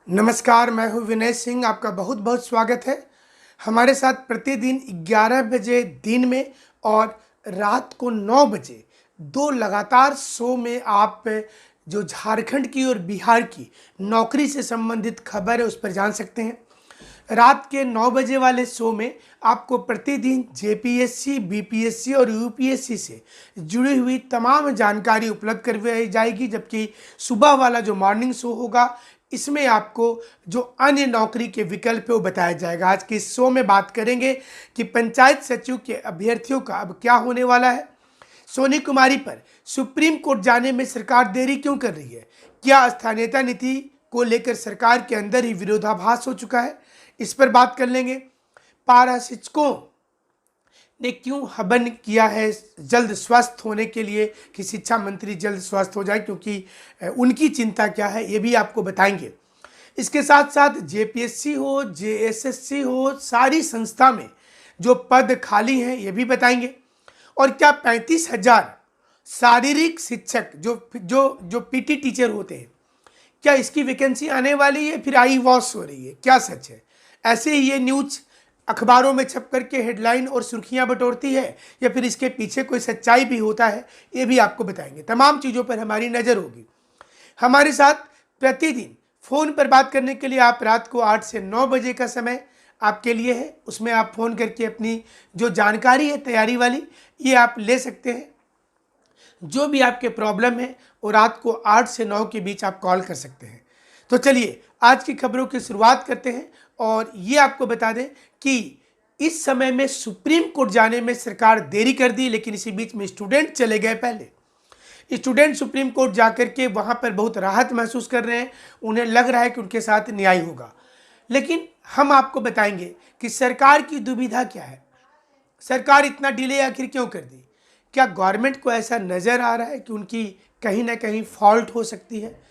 नमस्कार, मैं हूं विनय सिंह। आपका बहुत बहुत स्वागत है। हमारे साथ प्रतिदिन 11 बजे दिन में और रात को 9 बजे दो लगातार शो में आप जो झारखंड की और बिहार की नौकरी से संबंधित खबर है उस पर जान सकते हैं। रात के 9 बजे वाले शो में आपको प्रतिदिन जेपीएससी, बीपीएससी और यूपीएससी से जुड़ी हुई तमाम जानकारी उपलब्ध करवाई जाएगी, जबकि सुबह वाला जो मॉर्निंग शो होगा इसमें आपको जो अन्य नौकरी के विकल्प है वो बताया जाएगा। आज के इस शो में बात करेंगे कि पंचायत सचिव के अभ्यर्थियों का अब क्या होने वाला है। सोनी कुमारी पर सुप्रीम कोर्ट जाने में सरकार देरी क्यों कर रही है? क्या स्थानीयता नीति को लेकर सरकार के अंदर ही विरोधाभास हो चुका है? इस पर बात कर लेंगे। पारा शिक्षकों ने क्यों हवन किया है जल्द स्वस्थ होने के लिए कि शिक्षा मंत्री जल्द स्वस्थ हो जाए, क्योंकि उनकी चिंता क्या है ये भी आपको बताएंगे। इसके साथ साथ जेपीएससी हो, जेएसएससी हो, सारी संस्था में जो पद खाली हैं ये भी बताएंगे। और क्या 35,000 शारीरिक शिक्षक जो जो जो पीटी टीचर होते हैं, क्या इसकी वैकेंसी आने वाली है, फिर आई वॉश हो रही है, क्या सच है? ऐसे ही ये न्यूज अखबारों में छप करके हेडलाइन और सुर्खियां बटोरती है या फिर इसके पीछे कोई सच्चाई भी होता है, ये भी आपको बताएंगे। तमाम चीज़ों पर हमारी नज़र होगी। हमारे साथ प्रतिदिन फ़ोन पर बात करने के लिए आप रात को 8 से 9 बजे का समय आपके लिए है। उसमें आप फ़ोन करके अपनी जो जानकारी है तैयारी वाली ये आप ले सकते हैं। जो भी आपके प्रॉब्लम है वो रात को 8 से 9 के बीच आप कॉल कर सकते हैं। तो चलिए आज की खबरों की शुरुआत करते हैं और ये आपको बता दें कि इस समय में सुप्रीम कोर्ट जाने में सरकार देरी कर दी, लेकिन इसी बीच में स्टूडेंट चले गए। पहले स्टूडेंट सुप्रीम कोर्ट जाकर के वहाँ पर बहुत राहत महसूस कर रहे हैं, उन्हें लग रहा है कि उनके साथ न्याय होगा। लेकिन हम आपको बताएंगे कि सरकार की दुविधा क्या है, सरकार इतना डिले आखिर क्यों कर दी। क्या गवर्नमेंट को ऐसा नज़र आ रहा है कि उनकी कहीं ना कहीं फॉल्ट हो सकती है?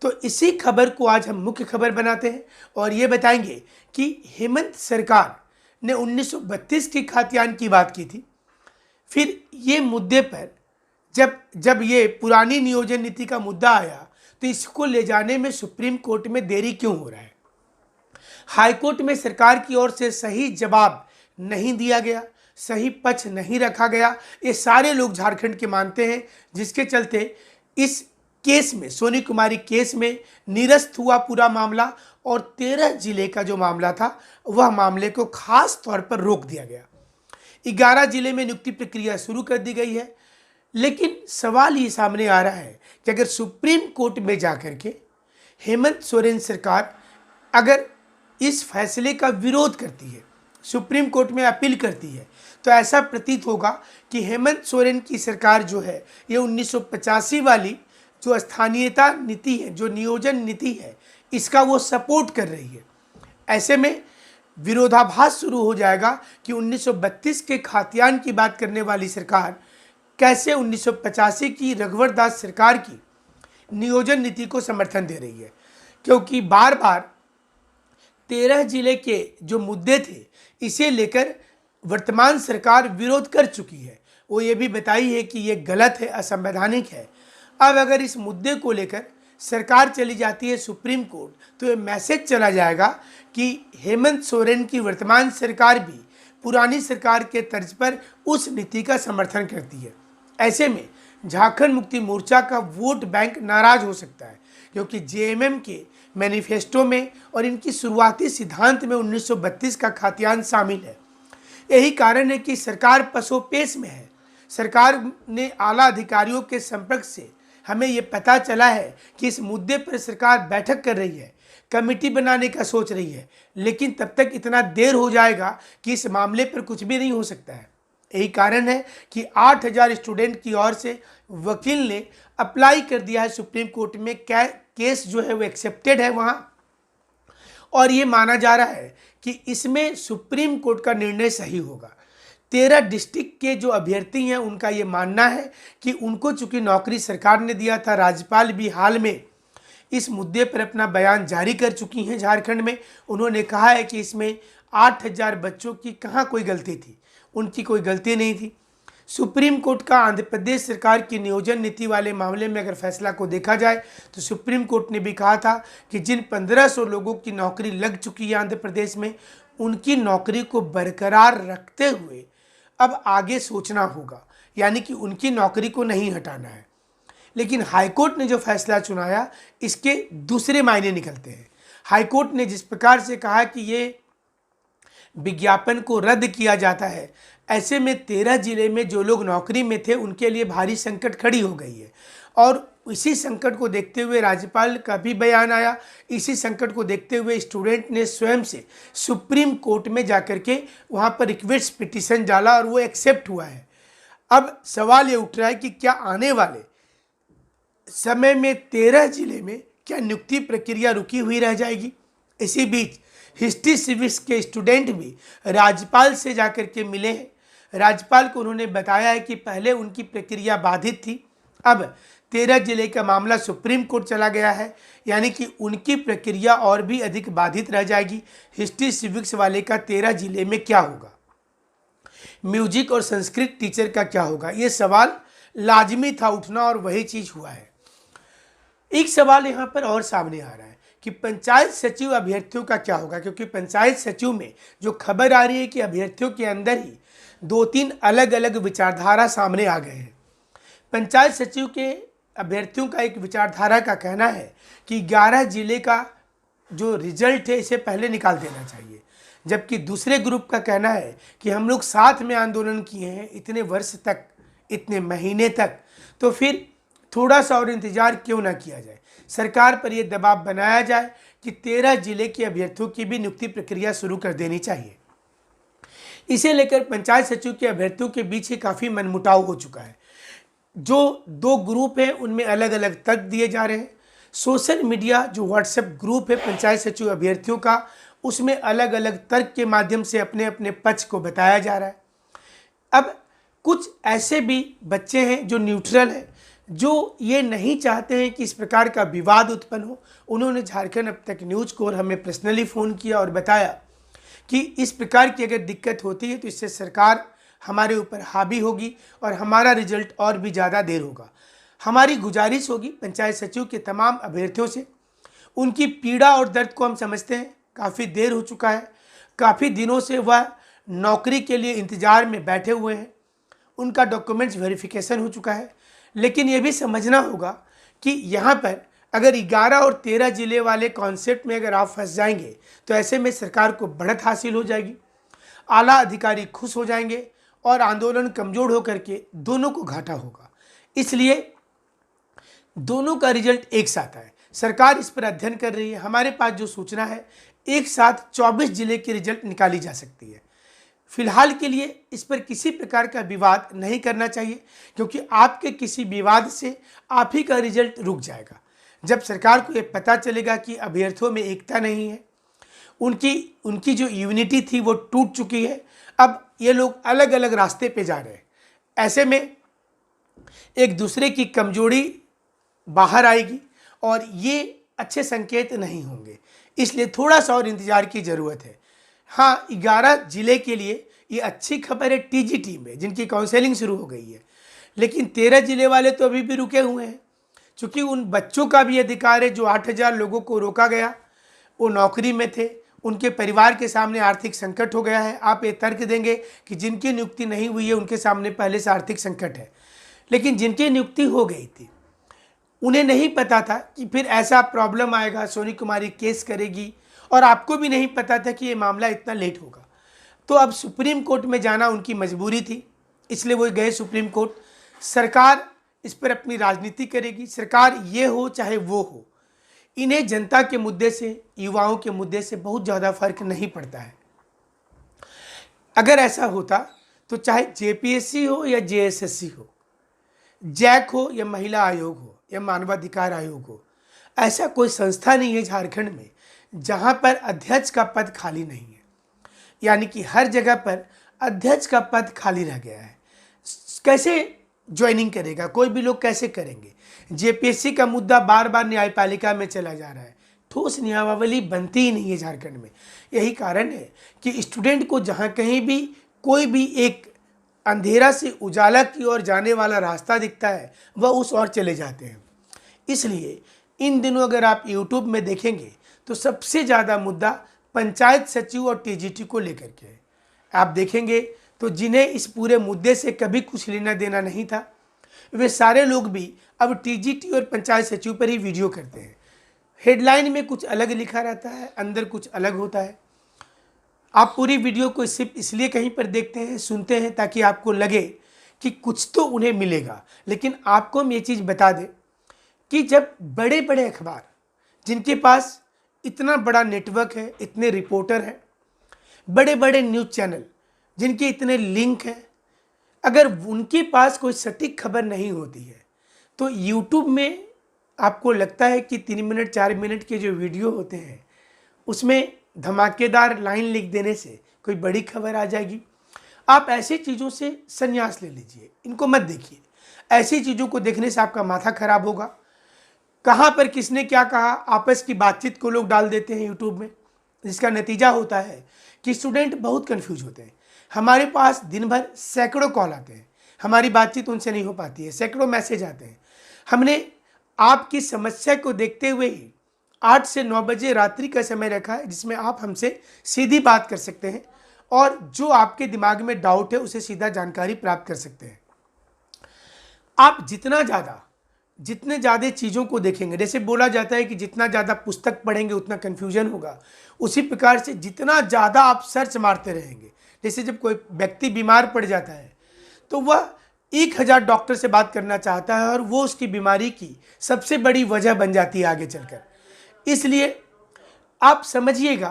तो इसी खबर को आज हम मुख्य खबर बनाते हैं और ये बताएंगे कि हेमंत सरकार ने 1932 की खातियान की बात की थी। फिर ये मुद्दे पर जब ये पुरानी नियोजन नीति का मुद्दा आया तो इसको ले जाने में सुप्रीम कोर्ट में देरी क्यों हो रहा है? हाईकोर्ट में सरकार की ओर से सही जवाब नहीं दिया गया, सही पक्ष नहीं रखा गया, ये सारे लोग झारखंड के मानते हैं, जिसके चलते इस केस में, सोनी कुमारी केस में निरस्त हुआ पूरा मामला और 13 जिले का जो मामला था वह मामले को खास तौर पर रोक दिया गया। 11 जिले में नियुक्ति प्रक्रिया शुरू कर दी गई है। लेकिन सवाल ये सामने आ रहा है कि अगर सुप्रीम कोर्ट में जाकर के हेमंत सोरेन सरकार अगर इस फैसले का विरोध करती है, सुप्रीम कोर्ट में अपील करती है, तो ऐसा प्रतीत होगा कि हेमंत सोरेन की सरकार जो है ये 1985 वाली जो स्थानीयता नीति है, जो नियोजन नीति है, इसका वो सपोर्ट कर रही है। ऐसे में विरोधाभास शुरू हो जाएगा कि 1932 के खातियान की बात करने वाली सरकार कैसे 1985 की रघुवर दास सरकार की नियोजन नीति को समर्थन दे रही है। क्योंकि बार बार 13 जिले के जो मुद्दे थे इसे लेकर वर्तमान सरकार विरोध कर चुकी है। वो ये भी बताई है कि ये गलत है, असंवैधानिक है। अब अगर इस मुद्दे को लेकर सरकार चली जाती है सुप्रीम कोर्ट तो ये मैसेज चला जाएगा कि हेमंत सोरेन की वर्तमान सरकार भी पुरानी सरकार के तर्ज पर उस नीति का समर्थन करती है। ऐसे में झारखंड मुक्ति मोर्चा का वोट बैंक नाराज हो सकता है, क्योंकि जेएमएम के मैनिफेस्टो में और इनकी शुरुआती सिद्धांत में 1932 का खातियान शामिल है। यही कारण है कि सरकार पसोपेश में है। सरकार ने आला अधिकारियों के संपर्क से हमें ये पता चला है कि इस मुद्दे पर सरकार बैठक कर रही है, कमेटी बनाने का सोच रही है, लेकिन तब तक इतना देर हो जाएगा कि इस मामले पर कुछ भी नहीं हो सकता है। यही कारण है कि 8,000 स्टूडेंट की ओर से वकील ने अप्लाई कर दिया है सुप्रीम कोर्ट में। केस जो है वो एक्सेप्टेड है वहाँ, और ये माना जा रहा है कि इसमें सुप्रीम कोर्ट का निर्णय सही होगा। 13 डिस्ट्रिक्ट के जो अभ्यर्थी हैं उनका ये मानना है कि उनको चूंकि नौकरी सरकार ने दिया था, राज्यपाल भी हाल में इस मुद्दे पर अपना बयान जारी कर चुकी हैं झारखंड में। उन्होंने कहा है कि इसमें 8,000 बच्चों की कहाँ कोई गलती थी, उनकी कोई गलती नहीं थी। सुप्रीम कोर्ट का आंध्र प्रदेश सरकार की नियोजन नीति वाले मामले में अगर फैसला को देखा जाए तो सुप्रीम कोर्ट ने भी कहा था कि जिन 1500 लोगों की नौकरी लग चुकी है आंध्र प्रदेश में, उनकी नौकरी को बरकरार रखते हुए अब आगे सोचना होगा, यानी कि उनकी नौकरी को नहीं हटाना है। लेकिन हाईकोर्ट ने जो फैसला चुनाया, इसके दूसरे मायने निकलते हैं। हाईकोर्ट ने जिस प्रकार से कहा कि ये विज्ञापन को रद्द किया जाता है, ऐसे में 13 जिले में जो लोग नौकरी में थे उनके लिए भारी संकट खड़ी हो गई है। और इसी संकट को देखते हुए राज्यपाल का भी बयान आया। इसी संकट को देखते हुए स्टूडेंट ने स्वयं से सुप्रीम कोर्ट में जाकर के वहाँ पर रिक्वेस्ट पिटीशन डाला और वो एक्सेप्ट हुआ है। अब सवाल ये उठ रहा है कि क्या आने वाले समय में 13 जिले में क्या नियुक्ति प्रक्रिया रुकी हुई रह जाएगी? इसी बीच हिस्ट्री सिविक्स के स्टूडेंट भी राज्यपाल से जाकर के मिले हैं। राज्यपाल को उन्होंने बताया है कि पहले उनकी प्रक्रिया बाधित थी, अब 13 जिले का मामला सुप्रीम कोर्ट चला गया है, यानी कि उनकी प्रक्रिया और भी अधिक बाधित रह जाएगी। हिस्ट्री सिविक्स वाले का 13 जिले में क्या होगा, म्यूजिक और संस्कृत टीचर का क्या होगा, ये सवाल लाजमी था उठना और वही चीज़ हुआ है। एक सवाल यहाँ पर और सामने आ रहा है कि पंचायत सचिव अभ्यर्थियों का क्या होगा, क्योंकि पंचायत सचिव में जो खबर आ रही है कि अभ्यर्थियों के अंदर ही 2-3 अलग अलग विचारधारा सामने आ गए हैं। पंचायत सचिव के अभ्यर्थियों का एक विचारधारा का कहना है कि 11 जिले का जो रिजल्ट है इसे पहले निकाल देना चाहिए, जबकि दूसरे ग्रुप का कहना है कि हम लोग साथ में आंदोलन किए हैं इतने वर्ष तक, इतने महीने तक, तो फिर थोड़ा सा और इंतजार क्यों ना किया जाए, सरकार पर यह दबाव बनाया जाए कि 13 जिले के अभ्यर्थियों की भी नियुक्ति प्रक्रिया शुरू कर देनी चाहिए। इसे लेकर पंचायत सचिव के अभ्यर्थियों के बीच ही काफ़ी मनमुटाव हो चुका है। जो 2 ग्रुप हैं उनमें अलग अलग तर्क दिए जा रहे हैं। सोशल मीडिया जो व्हाट्सएप ग्रुप है पंचायत सचिव अभ्यर्थियों का, उसमें अलग अलग तर्क के माध्यम से अपने अपने पक्ष को बताया जा रहा है। अब कुछ ऐसे भी बच्चे हैं जो न्यूट्रल हैं, जो ये नहीं चाहते हैं कि इस प्रकार का विवाद उत्पन्न हो। उन्होंने झारखंड अब तक न्यूज़ को और हमें पर्सनली फ़ोन किया और बताया कि इस प्रकार की अगर दिक्कत होती है तो इससे सरकार हमारे ऊपर हावी होगी और हमारा रिजल्ट और भी ज़्यादा देर होगा। हमारी गुजारिश होगी पंचायत सचिव के तमाम अभ्यर्थियों से, उनकी पीड़ा और दर्द को हम समझते हैं। काफ़ी देर हो चुका है, काफ़ी दिनों से वह नौकरी के लिए इंतज़ार में बैठे हुए हैं, उनका डॉक्यूमेंट्स वेरिफिकेशन हो चुका है। लेकिन ये भी समझना होगा कि यहाँ पर अगर 11 और 13 जिले वाले कॉन्सेप्ट में अगर आप फंस जाएंगे तो ऐसे में सरकार को बढ़त हासिल हो जाएगी, आला अधिकारी खुश हो जाएंगे और आंदोलन कमज़ोर होकर के दोनों को घाटा होगा। इसलिए दोनों का रिजल्ट एक साथ आए, सरकार इस पर अध्ययन कर रही है। हमारे पास जो सूचना है, एक साथ 24 जिले की रिजल्ट निकाली जा सकती है। फिलहाल के लिए इस पर किसी प्रकार का विवाद नहीं करना चाहिए, क्योंकि आपके किसी विवाद से आप ही का रिजल्ट रुक जाएगा। जब सरकार को ये पता चलेगा कि अभ्यर्थियों में एकता नहीं है, उनकी जो यूनिटी थी वो टूट चुकी है, अब ये लोग अलग अलग रास्ते पे जा रहे हैं, ऐसे में एक दूसरे की कमजोरी बाहर आएगी और ये अच्छे संकेत नहीं होंगे। इसलिए थोड़ा सा और इंतजार की ज़रूरत है। हाँ, 11 जिले के लिए ये अच्छी खबर है टीजीटी में, जिनकी काउंसलिंग शुरू हो गई है। लेकिन 13 जिले वाले तो अभी भी रुके हुए हैं, क्योंकि उन बच्चों का भी अधिकार है जो 8000 लोगों को रोका गया, वो नौकरी में थे, उनके परिवार के सामने आर्थिक संकट हो गया है। आप ये तर्क देंगे कि जिनकी नियुक्ति नहीं हुई है उनके सामने पहले से आर्थिक संकट है, लेकिन जिनकी नियुक्ति हो गई थी उन्हें नहीं पता था कि फिर ऐसा प्रॉब्लम आएगा, सोनी कुमारी केस करेगी, और आपको भी नहीं पता था कि ये मामला इतना लेट होगा। तो अब सुप्रीम कोर्ट में जाना उनकी मजबूरी थी, इसलिए वो गए सुप्रीम कोर्ट। सरकार इस पर अपनी राजनीति करेगी, सरकार ये हो चाहे वो हो, इन्हें जनता के मुद्दे से, युवाओं के मुद्दे से बहुत ज़्यादा फर्क नहीं पड़ता है। अगर ऐसा होता तो चाहे जेपीएससी हो या जेएसएससी हो, जैक हो या महिला आयोग हो या मानवाधिकार आयोग हो, ऐसा कोई संस्था नहीं है झारखंड में जहां पर अध्यक्ष का पद खाली नहीं है। यानी कि हर जगह पर अध्यक्ष का पद खाली रह गया है। कैसे ज्वाइनिंग करेगा कोई भी लोग, कैसे करेंगे? जेपीएससी का मुद्दा बार बार न्यायपालिका में चला जा रहा है, ठोस नियमावली बनती ही नहीं है झारखंड में। यही कारण है कि स्टूडेंट को जहां कहीं भी कोई भी एक अंधेरा से उजाला की ओर जाने वाला रास्ता दिखता है वह उस ओर चले जाते हैं। इसलिए इन दिनों अगर आप यूट्यूब में देखेंगे तो सबसे ज़्यादा मुद्दा पंचायत सचिव और टीजीटी को लेकर के है। आप देखेंगे तो जिन्हें इस पूरे मुद्दे से कभी कुछ लेना देना नहीं था, वे सारे लोग भी अब टीजीटी और पंचायत सचिव पर ही वीडियो करते हैं। हेडलाइन में कुछ अलग लिखा रहता है, अंदर कुछ अलग होता है। आप पूरी वीडियो को सिर्फ इसलिए कहीं पर देखते हैं, सुनते हैं, ताकि आपको लगे कि कुछ तो उन्हें मिलेगा। लेकिन आपको हम ये चीज़ बता दें कि जब बड़े बड़े अखबार जिनके पास इतना बड़ा नेटवर्क है, इतने रिपोर्टर हैं, बड़े बड़े न्यूज़ चैनल जिनके इतने लिंक हैं, अगर उनके पास कोई सटीक खबर नहीं होती है तो यूट्यूब में आपको लगता है कि 3 मिनट 4 मिनट के जो वीडियो होते हैं उसमें धमाकेदार लाइन लिख देने से कोई बड़ी खबर आ जाएगी। आप ऐसी चीज़ों से संन्यास ले लीजिए, इनको मत देखिए। ऐसी चीज़ों को देखने से आपका माथा खराब होगा। कहाँ पर किसने क्या कहा, आपस की बातचीत को लोग डाल देते हैं यूट्यूब में, जिसका नतीजा होता है कि स्टूडेंट बहुत कंफ्यूज होते हैं। हमारे पास दिन भर सैकड़ों कॉल आते हैं, हमारी बातचीत उनसे नहीं हो पाती है, सैकड़ों मैसेज आते हैं। हमने आपकी समस्या को देखते हुए ही 8 से 9 बजे रात्रि का समय रखा है, जिसमें आप हमसे सीधी बात कर सकते हैं और जो आपके दिमाग में डाउट है उसे सीधा जानकारी प्राप्त कर सकते हैं। आप जितने ज़्यादा चीज़ों को देखेंगे, जैसे बोला जाता है कि जितना ज़्यादा पुस्तक पढ़ेंगे उतना कन्फ्यूजन होगा, उसी प्रकार से जितना ज़्यादा आप सर्च मारते रहेंगे, जैसे जब कोई व्यक्ति बीमार पड़ जाता है तो वह 1000 डॉक्टर से बात करना चाहता है और वो उसकी बीमारी की सबसे बड़ी वजह बन जाती है आगे चलकर। इसलिए आप समझिएगा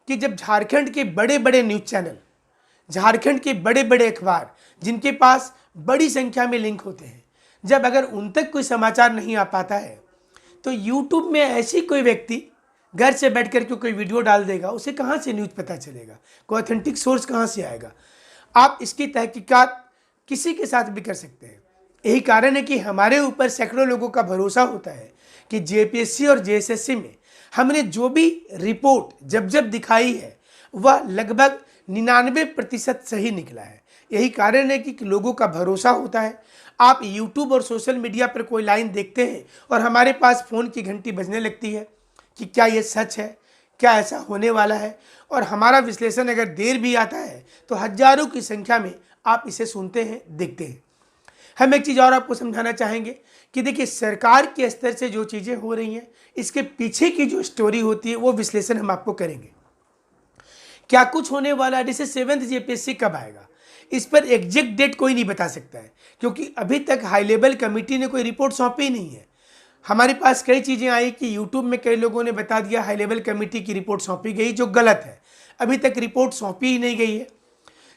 कि जब झारखंड के बड़े बड़े न्यूज़ चैनल, झारखंड के बड़े बड़े अखबार जिनके पास बड़ी संख्या में लिंक होते हैं, जब अगर उन तक कोई समाचार नहीं आ पाता है तो यूट्यूब में ऐसी कोई व्यक्ति घर से बैठ कर के कोई वीडियो डाल देगा, उसे कहाँ से न्यूज़ पता चलेगा, कोई ऑथेंटिक सोर्स कहाँ से आएगा। आप इसकी तहकीकात किसी के साथ भी कर सकते हैं। यही कारण है कि हमारे ऊपर सैकड़ों लोगों का भरोसा होता है कि जेपीएससी और जेएसएससी में हमने जो भी रिपोर्ट जब जब दिखाई है वह लगभग 99% सही निकला है। यही कारण है कि लोगों का भरोसा होता है। आप यूट्यूब और सोशल मीडिया पर कोई लाइन देखते हैं और हमारे पास फ़ोन की घंटी बजने लगती है कि क्या ये सच है, क्या ऐसा होने वाला है, और हमारा विश्लेषण अगर देर भी आता है तो हजारों की संख्या में आप इसे सुनते हैं, देखते हैं। हम एक चीज़ और आपको समझाना चाहेंगे कि देखिए, सरकार के स्तर से जो चीज़ें हो रही हैं, इसके पीछे की जो स्टोरी होती है वो विश्लेषण हम आपको करेंगे। क्या कुछ होने वाला है, जैसे 7th जेपीएससी कब आएगा, इस पर एग्जैक्ट डेट कोई नहीं बता सकता है, क्योंकि अभी तक हाई लेवल कमेटी ने कोई रिपोर्ट सौंपी ही नहीं है। हमारे पास कई चीज़ें आई कि यूट्यूब में कई लोगों ने बता दिया हाई लेवल कमेटी की रिपोर्ट सौंपी गई, जो गलत है। अभी तक रिपोर्ट सौंपी ही नहीं गई है।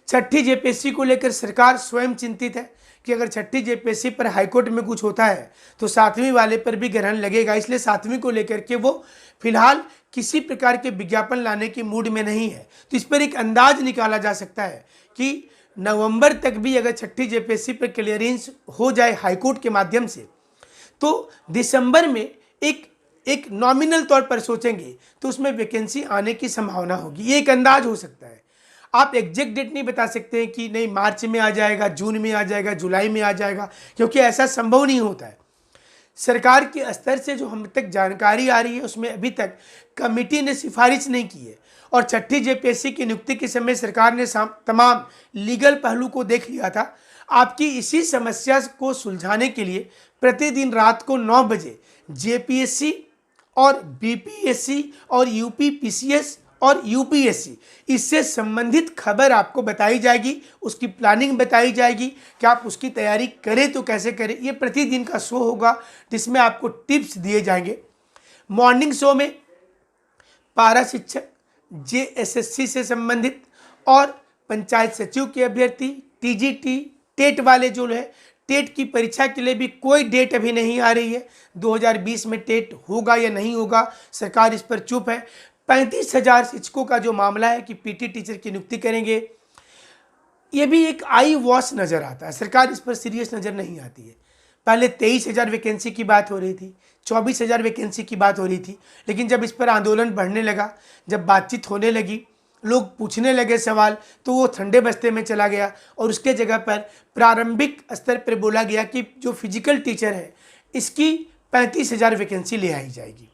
6ठी जेपीएससी को लेकर सरकार स्वयं चिंतित है कि अगर 6ठी जेपीएससी पर हाईकोर्ट में कुछ होता है तो 7वीं वाले पर भी ग्रहण लगेगा, इसलिए 7वीं को लेकर के वो फिलहाल किसी प्रकार के विज्ञापन लाने की मूड में नहीं है। तो इस पर एक अंदाज निकाला जा सकता है कि नवंबर तक भी अगर 6ठी जेपीएससी पर क्लियरेंस हो जाए हाईकोर्ट के माध्यम से, तो दिसंबर में एक नॉमिनल तौर पर सोचेंगे तो उसमें वैकेंसी आने की संभावना होगी। ये एक अंदाज हो सकता है। आप एग्जैक्ट डेट नहीं बता सकते हैं कि नहीं मार्च में आ जाएगा, जून में आ जाएगा, जुलाई में आ जाएगा, क्योंकि ऐसा संभव नहीं होता है। सरकार के स्तर से जो हम तक जानकारी आ रही है उसमें अभी तक कमेटी ने सिफारिश नहीं की है, और 6ठी जेपीएससी की नियुक्ति के समय सरकार ने तमाम लीगल पहलू को देख लिया था। आपकी इसी समस्या को सुलझाने के लिए प्रतिदिन रात को 9 बजे जेपीएससी और बीपीएससी और यूपीपीसीएस और यूपीएससी इससे संबंधित खबर आपको बताई जाएगी, उसकी प्लानिंग बताई जाएगी कि आप उसकी तैयारी करें तो कैसे करें। ये प्रतिदिन का शो होगा जिसमें आपको टिप्स दिए जाएंगे। मॉर्निंग शो में पारा शिक्षक, जेएसएससी से संबंधित और पंचायत सचिव के अभ्यर्थी, टीजीटी, टेट वाले जो है, टेट की परीक्षा के लिए भी कोई डेट अभी नहीं आ रही है। 2020 में टेट होगा या नहीं होगा, सरकार इस पर चुप है। 35,000 शिक्षकों का जो मामला है कि पीटी टीचर की नियुक्ति करेंगे, ये भी एक आई वॉश नज़र आता है। सरकार इस पर सीरियस नज़र नहीं आती है। पहले 23,000 वैकेंसी की बात हो रही थी, 24,000 वैकेंसी की बात हो रही थी, लेकिन जब इस पर आंदोलन बढ़ने लगा, जब बातचीत होने लगी, लोग पूछने लगे सवाल तो वो ठंडे बस्ते में चला गया और उसके जगह पर प्रारंभिक स्तर पर बोला गया कि जो फिजिकल टीचर है इसकी 35,000 वैकेंसी ले आई जाएगी।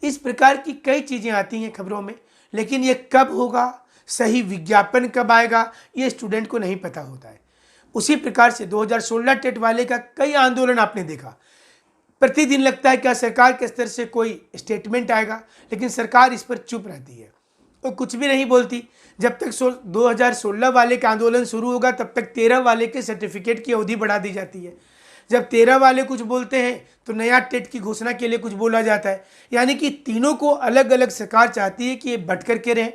इस प्रकार की कई चीज़ें आती हैं खबरों में, लेकिन ये कब होगा, सही विज्ञापन कब आएगा, ये स्टूडेंट को नहीं पता होता है। उसी प्रकार से 2016 टेट वाले का कई आंदोलन आपने देखा। प्रतिदिन लगता है क्या सरकार के स्तर से कोई स्टेटमेंट आएगा, लेकिन सरकार इस पर चुप रहती है और कुछ भी नहीं बोलती। जब तक 2016 वाले का आंदोलन शुरू होगा तब तक 13 वाले के सर्टिफिकेट की अवधि बढ़ा दी जाती है। जब 13 वाले कुछ बोलते हैं तो नया टेट की घोषणा के लिए कुछ बोला जाता है। यानी कि तीनों को अलग अलग सरकार चाहती है कि ये बट करके रहें,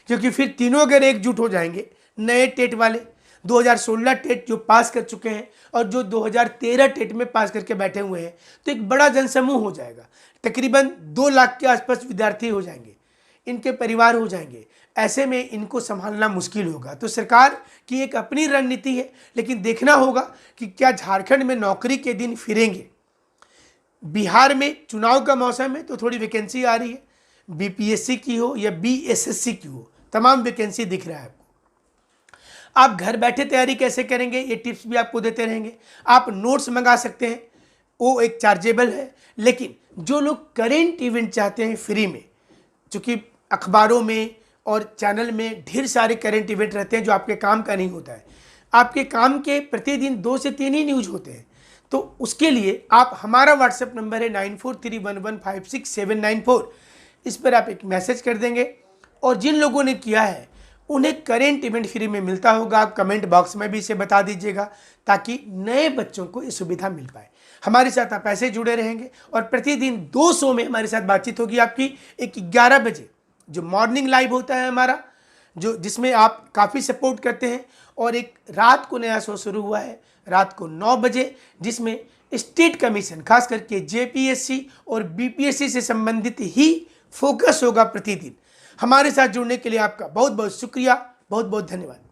क्योंकि फिर तीनों अगर एकजुट हो जाएंगे, नए टेट वाले 2016 टेट जो पास कर चुके हैं और जो 2013 टेट में पास करके बैठे हुए हैं, तो एक बड़ा जनसमूह हो जाएगा। तकरीबन 2 लाख के आसपास विद्यार्थी हो जाएंगे, इनके परिवार हो जाएंगे। ऐसे में इनको संभालना मुश्किल होगा। तो सरकार की एक अपनी रणनीति है, लेकिन देखना होगा कि क्या झारखंड में नौकरी के दिन फिरेंगे। बिहार में चुनाव का मौसम है तो थोड़ी वैकेंसी आ रही है, बीपीएससी की हो या बीएसएससी की हो, तमाम वैकेंसी दिख रहा है आपको। आप घर बैठे तैयारी कैसे करेंगे ये टिप्स भी आपको देते रहेंगे। आप नोट्स मंगा सकते हैं, वो एक चार्जेबल है। लेकिन जो लोग करेंट इवेंट चाहते हैं फ्री में, चूँकि अखबारों में और चैनल में ढेर सारे करेंट इवेंट रहते हैं जो आपके काम का नहीं होता है, आपके काम के प्रतिदिन 2 से 3 ही न्यूज होते हैं, तो उसके लिए आप हमारा व्हाट्सएप नंबर है 9431156794, इस पर आप एक मैसेज कर देंगे और जिन लोगों ने किया है उन्हें करेंट इवेंट फ्री में मिलता होगा। आप कमेंट बॉक्स में भी इसे बता दीजिएगा ताकि नए बच्चों को ये सुविधा मिल पाए। हमारे साथ आप ऐसे जुड़े रहेंगे और प्रतिदिन 200 में हमारे साथ बातचीत होगी आपकी। एक 11 बजे जो मॉर्निंग लाइव होता है हमारा, जो जिसमें आप काफ़ी सपोर्ट करते हैं, और एक रात को नया शो शुरू हुआ है रात को 9 बजे, जिसमें स्टेट कमीशन खास करके जेपीएससी और बीपीएससी से संबंधित ही फोकस होगा प्रतिदिन। हमारे साथ जुड़ने के लिए आपका बहुत बहुत शुक्रिया, बहुत बहुत धन्यवाद।